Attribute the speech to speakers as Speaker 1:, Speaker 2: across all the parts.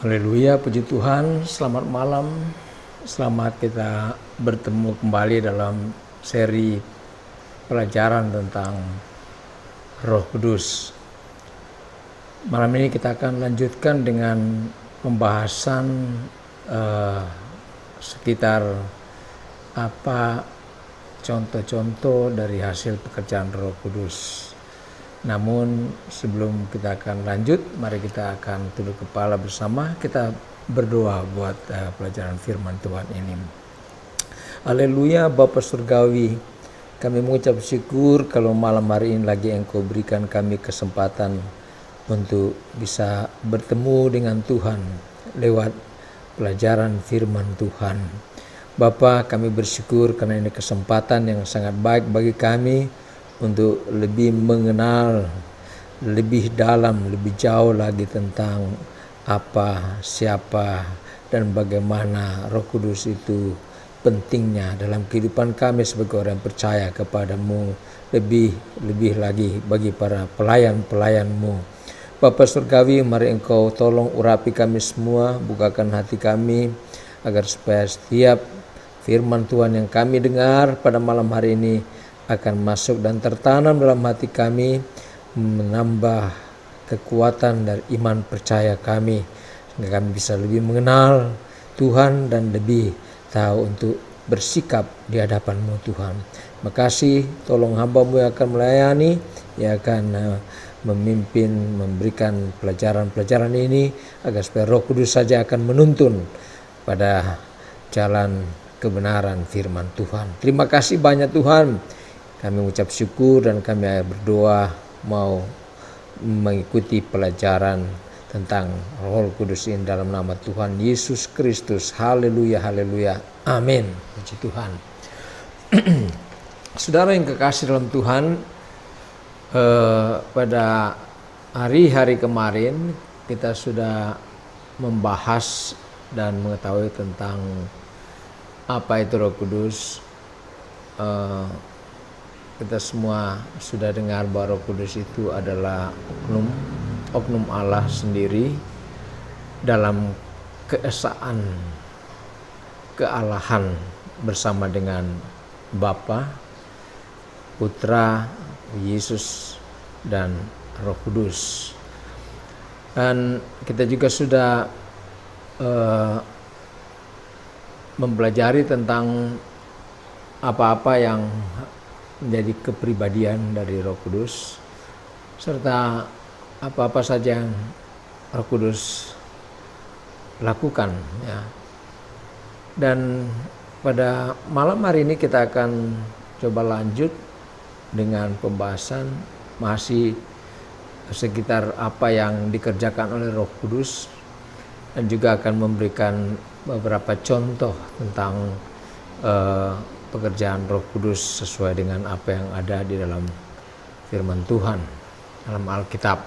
Speaker 1: Haleluya, puji Tuhan, selamat malam. Selamat kita bertemu kembali dalam seri pelajaran tentang Roh Kudus. Malam ini kita akan lanjutkan dengan pembahasan sekitar apa contoh-contoh dari hasil pekerjaan Roh Kudus. Namun sebelum kita akan lanjut, mari kita akan tunduk kepala bersama, kita berdoa buat pelajaran firman Tuhan ini. Haleluya, Bapa Surgawi, kami mengucap syukur kalau malam hari ini lagi Engkau berikan kami kesempatan untuk bisa bertemu dengan Tuhan lewat pelajaran firman Tuhan. Bapa, kami bersyukur karena ini kesempatan yang sangat baik bagi kami untuk lebih mengenal lebih dalam, lebih jauh lagi tentang apa, siapa, dan bagaimana Roh Kudus itu pentingnya dalam kehidupan kami sebagai orang yang percaya kepadamu, lebih lagi bagi para pelayan-pelayanmu. Bapa Surgawi, mari Engkau tolong urapi kami semua, bukakan hati kami agar supaya setiap firman Tuhan yang kami dengar pada malam hari ini akan masuk dan tertanam dalam hati kami, menambah kekuatan dari iman percaya kami, sehingga kami bisa lebih mengenal Tuhan dan lebih tahu untuk bersikap di hadapan-Mu Tuhan. Makasih, tolong hamba-Mu yang akan melayani, yang akan memimpin, memberikan pelajaran-pelajaran ini, agar supaya Roh Kudus saja akan menuntun pada jalan kebenaran firman Tuhan. Terima kasih banyak Tuhan. Kami mengucap syukur dan kami berdoa mau mengikuti pelajaran tentang Roh Kudus ini dalam nama Tuhan Yesus Kristus. Haleluya, haleluya, amin. Puji Tuhan. Saudara yang kekasih dalam Tuhan, pada hari-hari kemarin kita sudah membahas dan mengetahui tentang apa itu Roh Kudus. Kita semua sudah dengar bahwa Roh Kudus itu adalah oknum Allah sendiri dalam keesaan kealahan bersama dengan Bapa, Putra, Yesus, dan Roh Kudus. Dan kita juga sudah mempelajari tentang apa-apa yang menjadi kepribadian dari Roh Kudus, serta apa-apa saja yang Roh Kudus lakukan, ya. Dan pada malam hari ini kita akan coba lanjut dengan pembahasan masih sekitar apa yang dikerjakan oleh Roh Kudus, dan juga akan memberikan beberapa contoh tentang pekerjaan Roh Kudus sesuai dengan apa yang ada di dalam firman Tuhan dalam Alkitab.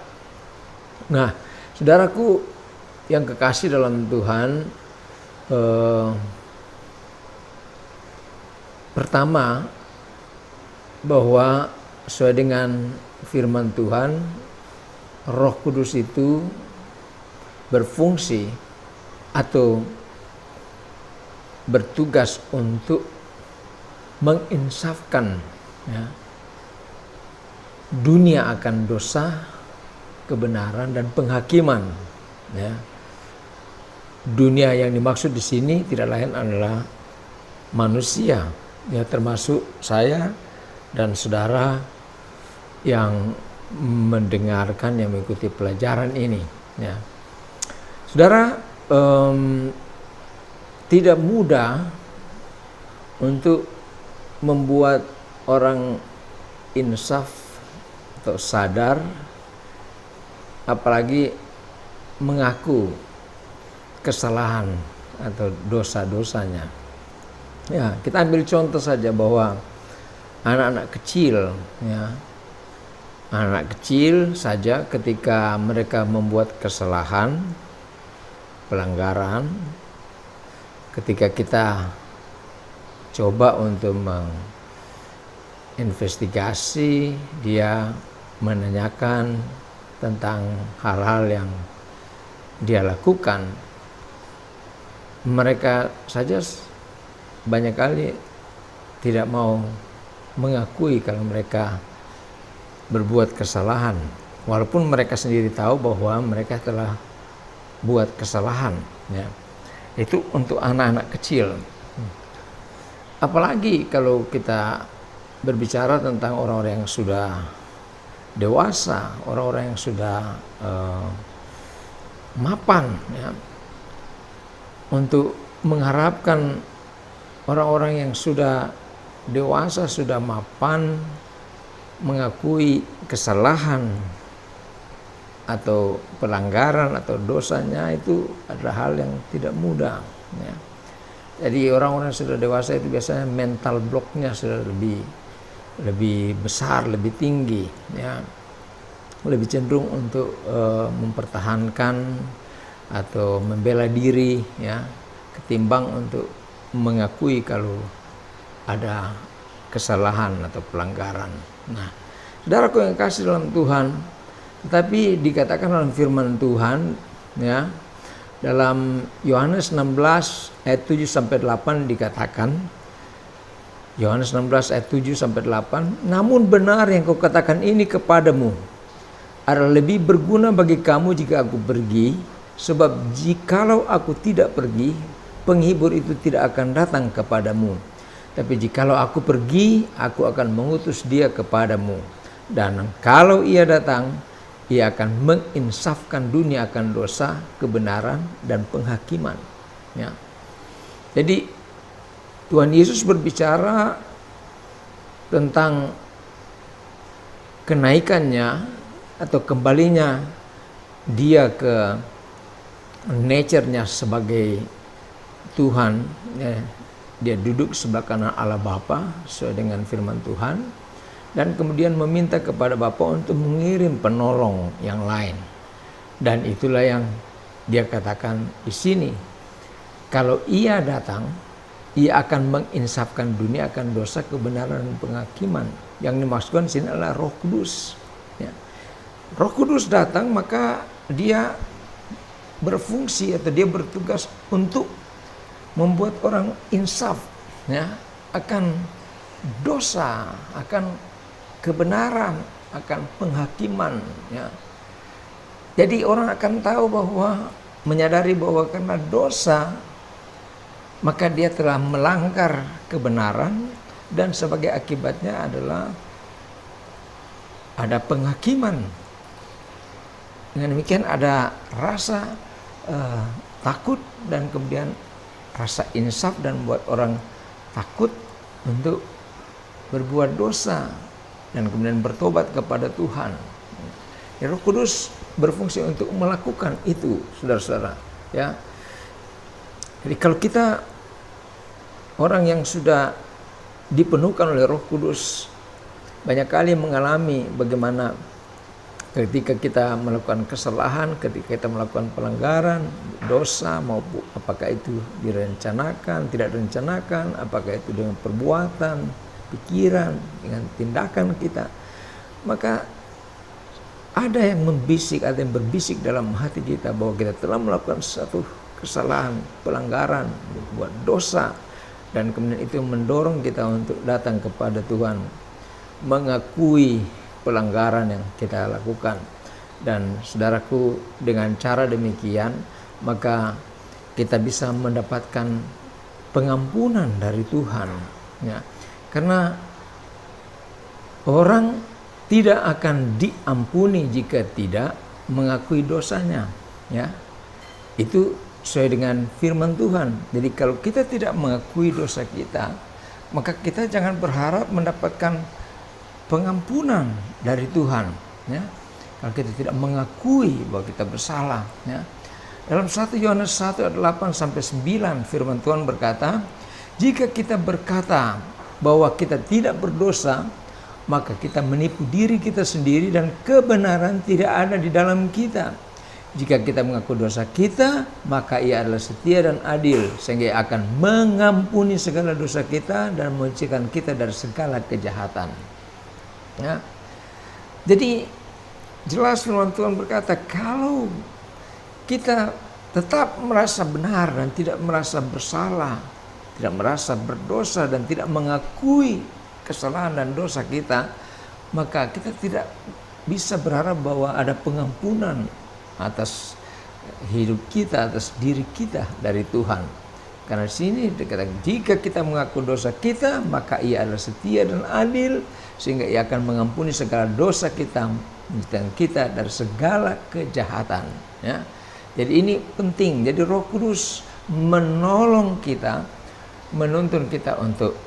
Speaker 1: Nah, saudaraku yang kekasih dalam Tuhan, pertama bahwa sesuai dengan firman Tuhan, Roh Kudus itu berfungsi atau bertugas untuk menginsafkan, ya, dunia akan dosa, kebenaran, dan penghakiman. Ya. Dunia yang dimaksud di sini tidak lain adalah manusia, ya, termasuk saya dan saudara yang mendengarkan, yang mengikuti pelajaran ini. Ya. Saudara, tidak mudah untuk membuat orang insaf atau sadar, apalagi mengaku kesalahan atau dosa-dosanya. Ya, kita ambil contoh saja bahwa anak-anak kecil, ya, anak kecil saja ketika mereka membuat kesalahan, pelanggaran, ketika kita coba untuk menginvestigasi, dia menanyakan tentang hal-hal yang dia lakukan, mereka saja banyak kali tidak mau mengakui kalau mereka berbuat kesalahan, walaupun mereka sendiri tahu bahwa mereka telah buat kesalahan, ya. Itu untuk anak-anak kecil. Apalagi kalau kita berbicara tentang orang-orang yang sudah dewasa, orang-orang yang sudah mapan, ya. Untuk mengharapkan orang-orang yang sudah dewasa, sudah mapan, mengakui kesalahan atau pelanggaran atau dosanya, itu adalah hal yang tidak mudah, ya. Jadi orang-orang yang sudah dewasa itu biasanya mental blocknya sudah lebih besar, lebih tinggi, ya. Lebih cenderung untuk mempertahankan atau membela diri, ya, ketimbang untuk mengakui kalau ada kesalahan atau pelanggaran. Nah, saudaraku yang kasih dalam Tuhan, tetapi dikatakan dalam firman Tuhan, ya, dalam Yohanes 16 ayat 7 sampai 8 dikatakan, Yohanes 16 ayat 7 sampai 8, namun benar yang kau katakan ini kepadamu adalah lebih berguna bagi kamu jika aku pergi, sebab jikalau aku tidak pergi, penghibur itu tidak akan datang kepadamu. Tapi jikalau aku pergi, aku akan mengutus dia kepadamu. Dan kalau ia datang, ia akan menginsafkan dunia akan dosa, kebenaran, dan penghakiman, ya. Jadi Tuhan Yesus berbicara tentang kenaikannya atau kembalinya dia ke nature-nya sebagai Tuhan, ya. Dia duduk sebelah kanan Allah Bapa sesuai dengan firman Tuhan, dan kemudian meminta kepada Bapa untuk mengirim penolong yang lain. Dan itulah yang dia katakan di sini, kalau ia datang, ia akan menginsafkan dunia akan dosa, kebenaran, dan penghakiman. Yang dimaksudkan di sini adalah Roh Kudus, ya. Roh Kudus datang, maka dia berfungsi atau dia bertugas untuk membuat orang insaf, ya, akan dosa, akan kebenaran, akan penghakiman, ya. Jadi orang akan tahu bahwa, menyadari bahwa karena dosa maka dia telah melanggar kebenaran, dan sebagai akibatnya adalah ada penghakiman. Dengan demikian ada rasa takut, dan kemudian rasa insaf, dan membuat orang takut untuk berbuat dosa dan kemudian bertobat kepada Tuhan. Ya, Roh Kudus berfungsi untuk melakukan itu, saudara-saudara, ya. Jadi kalau kita orang yang sudah dipenuhkan oleh Roh Kudus, banyak kali mengalami bagaimana ketika kita melakukan kesalahan, ketika kita melakukan pelanggaran, dosa, maupun apakah itu direncanakan, tidak direncanakan, apakah itu dengan perbuatan, pikiran, dengan tindakan kita, maka ada yang membisik, ada yang berbisik dalam hati kita bahwa kita telah melakukan satu kesalahan, pelanggaran, buat dosa, dan kemudian itu mendorong kita untuk datang kepada Tuhan, mengakui pelanggaran yang kita lakukan. Dan saudaraku, dengan cara demikian maka kita bisa mendapatkan pengampunan dari Tuhan, ya. Karena orang tidak akan diampuni jika tidak mengakui dosanya, ya. Itu sesuai dengan firman Tuhan. Jadi kalau kita tidak mengakui dosa kita, maka kita jangan berharap mendapatkan pengampunan dari Tuhan, ya. Kalau kita tidak mengakui bahwa kita bersalah, ya. Dalam 1 Yohanes 1 ayat 8 sampai 9 firman Tuhan berkata, jika kita berkata bahwa kita tidak berdosa, maka kita menipu diri kita sendiri dan kebenaran tidak ada di dalam kita. Jika kita mengaku dosa kita, maka Ia adalah setia dan adil, sehingga Ia akan mengampuni segala dosa kita dan menyucikan kita dari segala kejahatan. Ya. Jadi jelas firman Tuhan berkata, kalau kita tetap merasa benar dan tidak merasa bersalah, tidak merasa berdosa dan tidak mengakui kesalahan dan dosa kita, maka kita tidak bisa berharap bahwa ada pengampunan atas hidup kita, atas diri kita dari Tuhan. Karena di sini dikatakan, jika kita mengaku dosa kita, maka Ia adalah setia dan adil, sehingga Ia akan mengampuni segala dosa kita, mencucikan kita dari segala kejahatan. Ya. Jadi ini penting. Jadi Roh Kudus menolong kita, menuntun kita untuk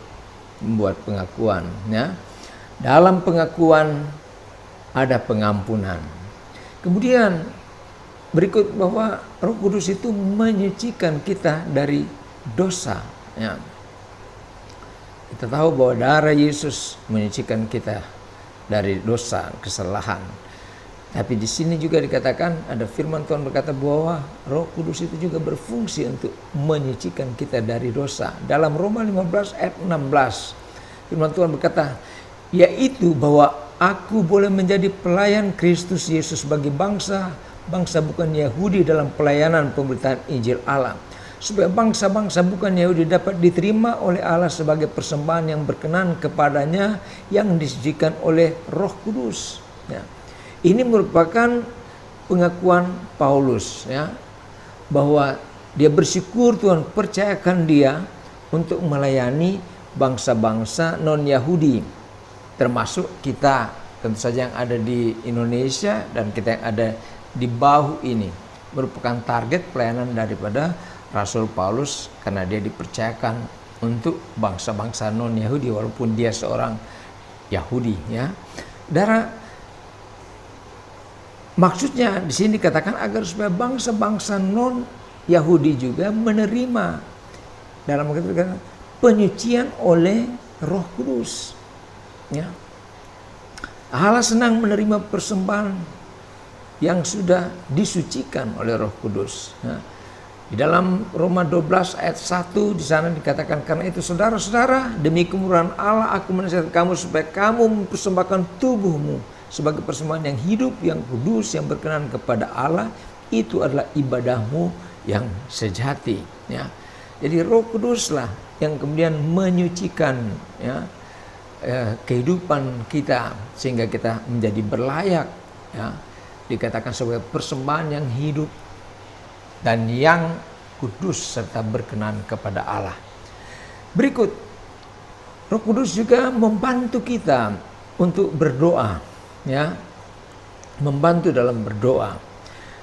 Speaker 1: membuat pengakuan. Ya. Dalam pengakuan ada pengampunan. Kemudian berikut bahwa Roh Kudus itu menyucikan kita dari dosa. Ya. Kita tahu bahwa darah Yesus menyucikan kita dari dosa, kesalahan. Tapi di sini juga dikatakan, ada firman Tuhan berkata bahwa Roh Kudus itu juga berfungsi untuk menyucikan kita dari dosa. Dalam Roma 15 ayat 16, firman Tuhan berkata, yaitu bahwa aku boleh menjadi pelayan Kristus Yesus bagi bangsa bukan Yahudi dalam pelayanan pemberitaan Injil Allah, supaya bangsa-bangsa bukan Yahudi dapat diterima oleh Allah sebagai persembahan yang berkenan kepadanya, yang disucikan oleh Roh Kudus. Ya. Ini merupakan pengakuan Paulus, ya, bahwa dia bersyukur Tuhan percayakan dia untuk melayani bangsa-bangsa non-Yahudi, termasuk kita tentu saja yang ada di Indonesia dan kita yang ada di bahu ini, merupakan target pelayanan daripada Rasul Paulus, karena dia dipercayakan untuk bangsa-bangsa non-Yahudi walaupun dia seorang Yahudi. Ya, maksudnya di sini dikatakan agar supaya bangsa-bangsa non-Yahudi juga menerima dalam penyucian oleh Roh Kudus. Ya. Allah senang menerima persembahan yang sudah disucikan oleh Roh Kudus. Ya. Di dalam Roma 12 ayat 1 di sana dikatakan, karena itu saudara-saudara, demi kemurahan Allah aku menasihatkan kamu supaya kamu mempersembahkan tubuhmu sebagai persembahan yang hidup, yang kudus, yang berkenan kepada Allah. Itu adalah ibadahmu yang sejati. Ya. Jadi Roh Kuduslah yang kemudian menyucikan, ya, kehidupan kita sehingga kita menjadi berlayak. Ya. Dikatakan sebagai persembahan yang hidup dan yang kudus serta berkenan kepada Allah. Berikut, Roh Kudus juga membantu kita untuk berdoa. Ya, membantu dalam berdoa.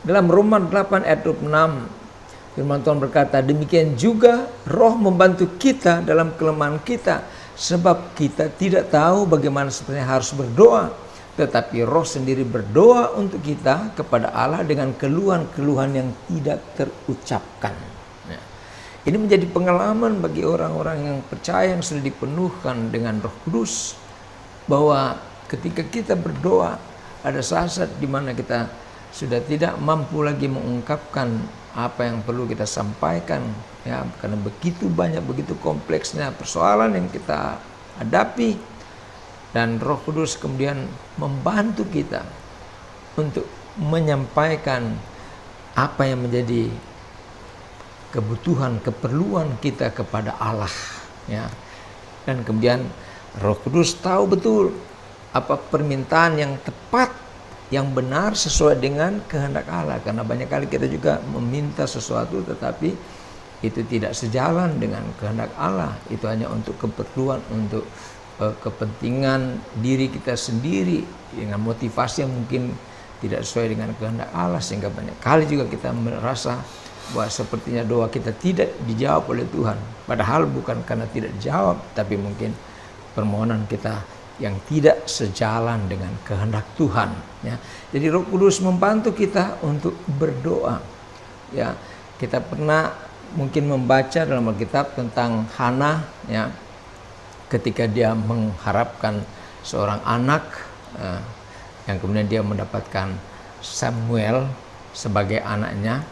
Speaker 1: Dalam Roma 8 ayat 26 firman Tuhan berkata, demikian juga Roh membantu kita dalam kelemahan kita, sebab kita tidak tahu bagaimana sebenarnya harus berdoa, tetapi Roh sendiri berdoa untuk kita kepada Allah dengan keluhan-keluhan yang tidak terucapkan. Ya. Ini menjadi pengalaman bagi orang-orang yang percaya, yang sudah dipenuhkan dengan Roh Kudus, bahwa ketika kita berdoa, ada saat-saat di mana kita sudah tidak mampu lagi mengungkapkan apa yang perlu kita sampaikan, ya, karena begitu banyak, begitu kompleksnya persoalan yang kita hadapi, dan Roh Kudus kemudian membantu kita untuk menyampaikan apa yang menjadi kebutuhan, keperluan kita kepada Allah, ya. Dan kemudian Roh Kudus tahu betul apa permintaan yang tepat, yang benar sesuai dengan kehendak Allah. Karena banyak kali kita juga meminta sesuatu tetapi itu tidak sejalan dengan kehendak Allah. Itu hanya untuk keperluan, untuk kepentingan diri kita sendiri, dengan motivasi yang mungkin tidak sesuai dengan kehendak Allah. Sehingga banyak kali juga kita merasa bahwa sepertinya doa kita tidak dijawab oleh Tuhan. Padahal bukan karena tidak dijawab, tapi mungkin permohonan kita yang tidak sejalan dengan kehendak Tuhan. Ya. Jadi Roh Kudus membantu kita untuk berdoa. Ya, kita pernah mungkin membaca dalam Alkitab tentang Hana, ya, ketika dia mengharapkan seorang anak, yang kemudian dia mendapatkan Samuel sebagai anaknya.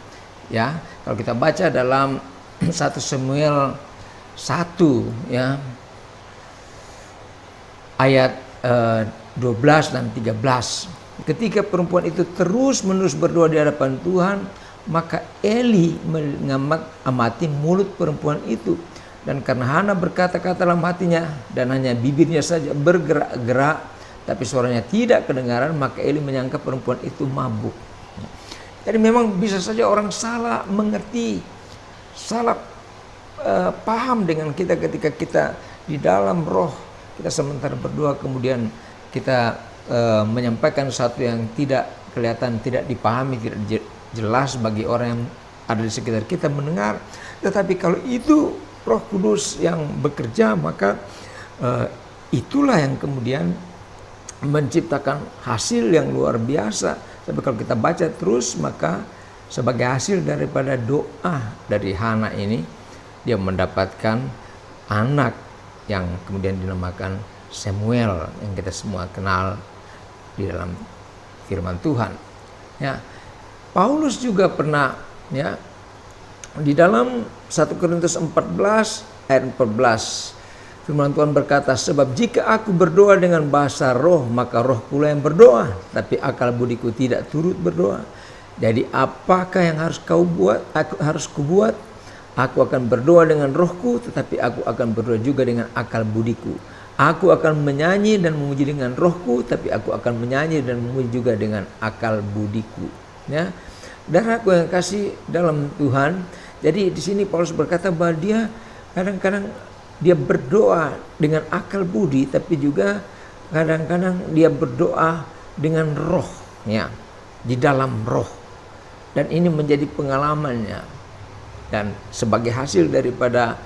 Speaker 1: Ya, kalau kita baca dalam 1 Samuel 1, ya, ayat 12 dan 13. Ketika perempuan itu terus-menerus berdoa di hadapan Tuhan, maka Eli mengamati mulut perempuan itu. Dan karena Hana berkata-kata dalam hatinya dan hanya bibirnya saja bergerak-gerak, tapi suaranya tidak kedengaran, maka Eli menyangka perempuan itu mabuk. Jadi memang bisa saja orang salah mengerti, salah paham dengan kita ketika kita di dalam roh. Kita sementara berdoa kemudian kita menyampaikan sesuatu yang tidak kelihatan, tidak dipahami, tidak jelas bagi orang yang ada di sekitar kita mendengar. Tetapi kalau itu Roh Kudus yang bekerja, maka itulah yang kemudian menciptakan hasil yang luar biasa. Tapi kalau kita baca terus, maka sebagai hasil daripada doa dari Hana ini, dia mendapatkan anak yang kemudian dinamakan Samuel, yang kita semua kenal di dalam firman Tuhan. Ya, Paulus juga pernah, ya, di dalam 1 Korintus 14 ayat 14, firman Tuhan berkata, sebab jika aku berdoa dengan bahasa roh, maka roh pula yang berdoa, tapi akal budiku tidak turut berdoa. Jadi apakah yang harus kau buat? Harus kubuat? Aku akan berdoa dengan rohku, tetapi aku akan berdoa juga dengan akal budiku. Aku akan menyanyi dan memuji dengan rohku, tapi aku akan menyanyi dan memuji juga dengan akal budiku. Ya, dan aku yang kasih dalam Tuhan. Jadi di sini Paulus berkata bahwa dia kadang-kadang dia berdoa dengan akal budi, tapi juga kadang-kadang dia berdoa dengan roh, ya, di dalam roh. Dan ini menjadi pengalamannya. Dan sebagai hasil daripada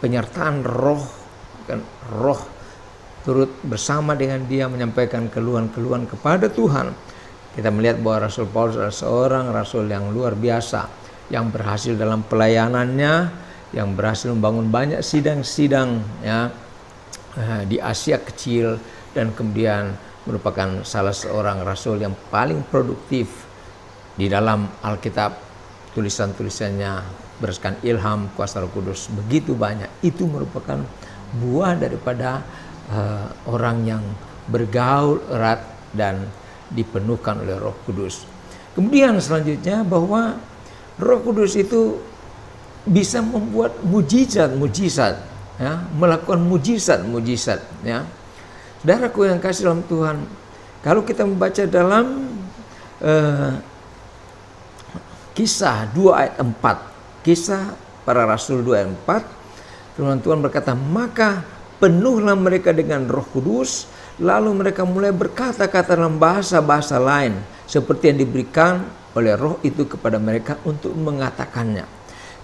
Speaker 1: penyertaan roh, kan, roh turut bersama dengan dia menyampaikan keluhan-keluhan kepada Tuhan. Kita melihat bahwa Rasul Paulus adalah seorang rasul yang luar biasa, yang berhasil dalam pelayanannya, yang berhasil membangun banyak sidang-sidang, ya, di Asia Kecil, dan kemudian merupakan salah seorang rasul yang paling produktif di dalam Alkitab. Tulisan-tulisannya berdasarkan ilham kuasa Roh Kudus begitu banyak. Itu merupakan buah daripada orang yang bergaul erat dan dipenuhkan oleh Roh Kudus. Kemudian selanjutnya bahwa Roh Kudus itu bisa membuat mujizat, ya, melakukan mujizat, ya. Saudaraku yang kasih dalam Tuhan, kalau kita membaca dalam Kisah 2 ayat 4, Kisah para Rasul 2 ayat 4, firman Tuhan berkata, maka penuhlah mereka dengan Roh Kudus, lalu mereka mulai berkata-kata dalam bahasa-bahasa lain, seperti yang diberikan oleh Roh itu kepada mereka untuk mengatakannya.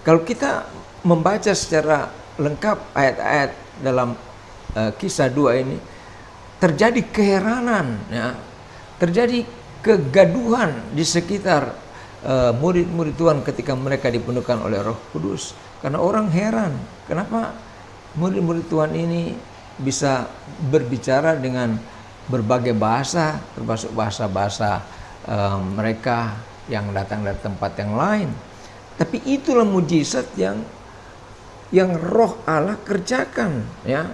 Speaker 1: Kalau kita membaca secara lengkap ayat-ayat dalam Kisah 2 ini, terjadi keheranan, ya, terjadi kegaduhan di sekitar murid-murid Tuhan ketika mereka dipenuhkan oleh Roh Kudus. Karena orang heran, kenapa murid-murid Tuhan ini bisa berbicara dengan berbagai bahasa, termasuk bahasa-bahasa mereka yang datang dari tempat yang lain. Tapi itulah mujizat yang Roh Allah kerjakan, ya,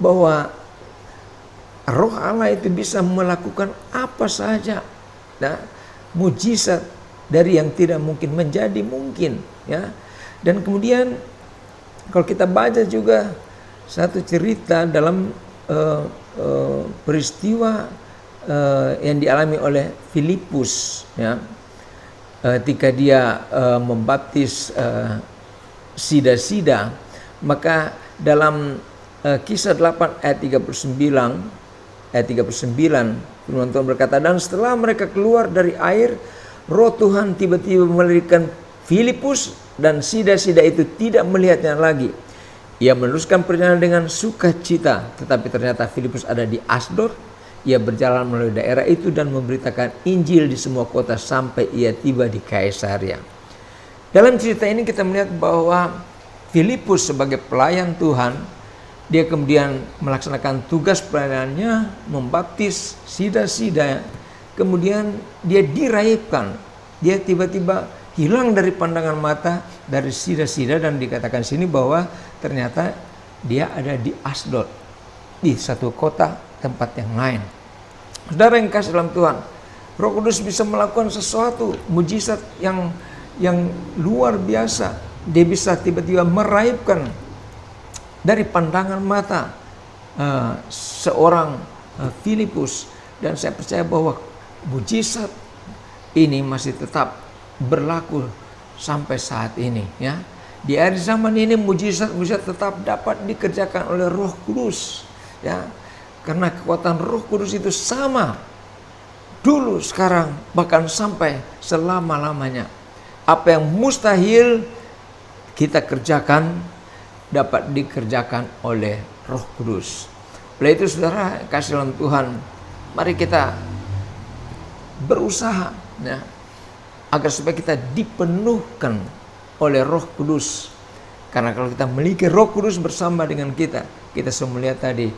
Speaker 1: bahwa Roh Allah itu bisa melakukan apa saja, ya, mujizat dari yang tidak mungkin menjadi mungkin, ya. Dan kemudian kalau kita baca juga satu cerita dalam peristiwa yang dialami oleh Filipus, ya, ketika dia membaptis sida-sida, maka dalam Kisah 8 ayat 39 firman Tuhan berkata, dan setelah mereka keluar dari air, Roh Tuhan tiba-tiba melirikan Filipus, dan sida-sida itu tidak melihatnya lagi. Ia meneruskan perjalanan dengan sukacita, tetapi ternyata Filipus ada di Asdod. Ia berjalan melalui daerah itu dan memberitakan Injil di semua kota sampai ia tiba di Kaisarea. Dalam cerita ini kita melihat bahwa Filipus sebagai pelayan Tuhan, dia kemudian melaksanakan tugas pelayanannya, membaptis sida-sida. Kemudian dia diraibkan, dia tiba-tiba hilang dari pandangan mata dari sida-sida, dan dikatakan sini bahwa ternyata dia ada di Asdod, di satu kota tempat yang lain. Saudara yang kasih dalam Tuhan, Roh Kudus bisa melakukan sesuatu mujizat yang luar biasa. Dia bisa tiba-tiba meraibkan dari pandangan mata seorang Filipus, dan saya percaya bahwa mujizat ini masih tetap berlaku sampai saat ini, ya. Di akhir zaman ini mujizat-mujizat tetap dapat dikerjakan oleh Roh Kudus, ya. Karena kekuatan Roh Kudus itu sama dulu, sekarang, bahkan sampai selama-lamanya. Apa yang mustahil kita kerjakan dapat dikerjakan oleh Roh Kudus. Oleh itu saudara kasih dalam Tuhan, mari kita berusaha, ya, agar supaya kita dipenuhkan oleh Roh Kudus. Karena kalau kita memiliki Roh Kudus bersama dengan kita semua melihat tadi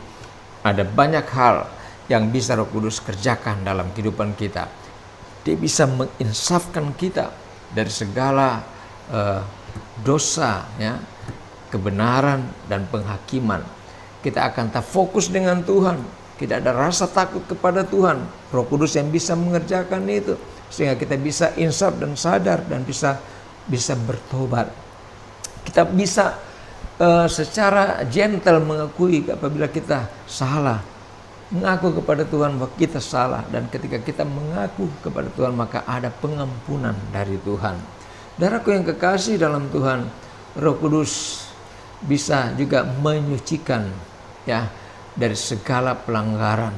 Speaker 1: ada banyak hal yang bisa Roh Kudus kerjakan dalam kehidupan kita. Dia bisa menginsafkan kita dari segala dosa, ya, kebenaran dan penghakiman. Kita akan tak fokus dengan Tuhan, tidak ada rasa takut kepada Tuhan. Roh Kudus yang bisa mengerjakan itu, sehingga kita bisa insaf dan sadar dan bisa bertobat. Kita bisa secara gentle mengakui apabila kita salah, mengaku kepada Tuhan bahwa kita salah, dan ketika kita mengaku kepada Tuhan maka ada pengampunan dari Tuhan. Saudaraku yang kekasih dalam Tuhan, Roh Kudus bisa juga menyucikan, ya, dari segala pelanggaran,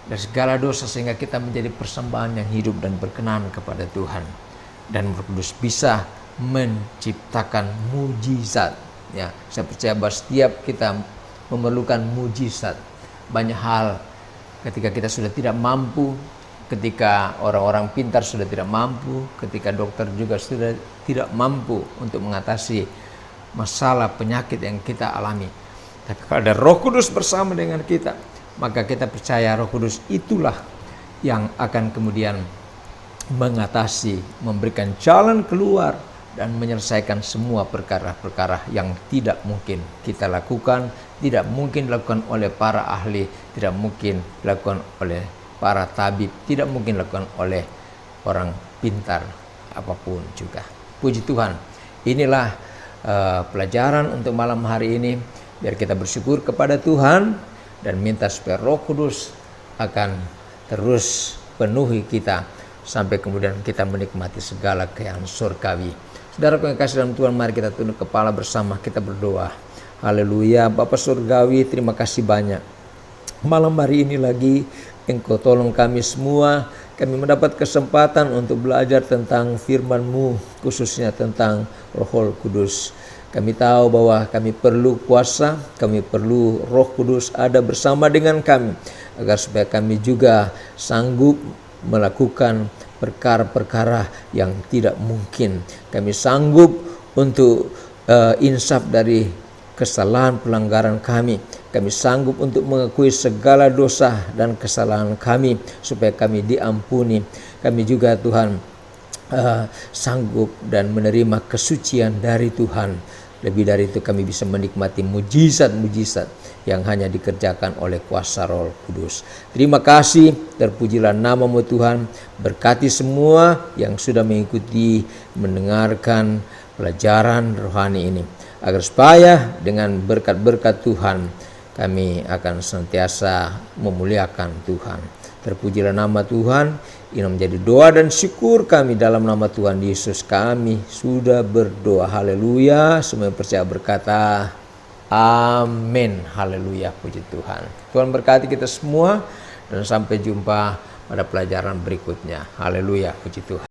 Speaker 1: dari segala dosa, sehingga kita menjadi persembahan yang hidup dan berkenan kepada Tuhan. Dan Roh Kudus bisa menciptakan mujizat, ya. Saya percaya bahwa setiap kita memerlukan mujizat. Banyak hal ketika kita sudah tidak mampu, ketika orang-orang pintar sudah tidak mampu, ketika dokter juga sudah tidak mampu untuk mengatasi masalah penyakit yang kita alami. Tapi kalau ada Roh Kudus bersama dengan kita, maka kita percaya Roh Kudus itulah yang akan kemudian mengatasi, memberikan jalan keluar, dan menyelesaikan semua perkara-perkara yang tidak mungkin kita lakukan, tidak mungkin dilakukan oleh para ahli, tidak mungkin dilakukan oleh para tabib, tidak mungkin dilakukan oleh orang pintar apapun juga. Puji Tuhan, inilah pelajaran untuk malam hari ini. Biar kita bersyukur kepada Tuhan dan minta supaya Roh Kudus akan terus penuhi kita sampai kemudian kita menikmati segala kekayaan surgawi. Saudara yang kasih dalam Tuhan, mari kita tunduk kepala bersama, kita berdoa. Haleluya. Bapa surgawi, terima kasih banyak. Malam hari ini lagi Engkau tolong kami semua, kami mendapat kesempatan untuk belajar tentang firman-Mu, khususnya tentang Roh Kudus. Kami tahu bahwa kami perlu kuasa, kami perlu Roh Kudus ada bersama dengan kami, agar supaya kami juga sanggup melakukan perkara-perkara yang tidak mungkin. Kami sanggup untuk insaf dari kesalahan pelanggaran kami. Kami sanggup untuk mengakui segala dosa dan kesalahan kami supaya kami diampuni. Kami juga Tuhan sanggup dan menerima kesucian dari Tuhan. Lebih dari itu kami bisa menikmati mujizat-mujizat yang hanya dikerjakan oleh kuasa Roh Kudus. Terima kasih, terpujilah nama-Mu Tuhan. Berkati semua yang sudah mengikuti, mendengarkan pelajaran rohani ini, agar supaya dengan berkat-berkat Tuhan kami akan senantiasa memuliakan Tuhan. Terpujilah nama Tuhan. Ini menjadi doa dan syukur kami dalam nama Tuhan Yesus kami sudah berdoa. Haleluya. Semua yang percaya berkata amin. Haleluya. Puji Tuhan. Tuhan berkati kita semua dan sampai jumpa pada pelajaran berikutnya. Haleluya. Puji Tuhan.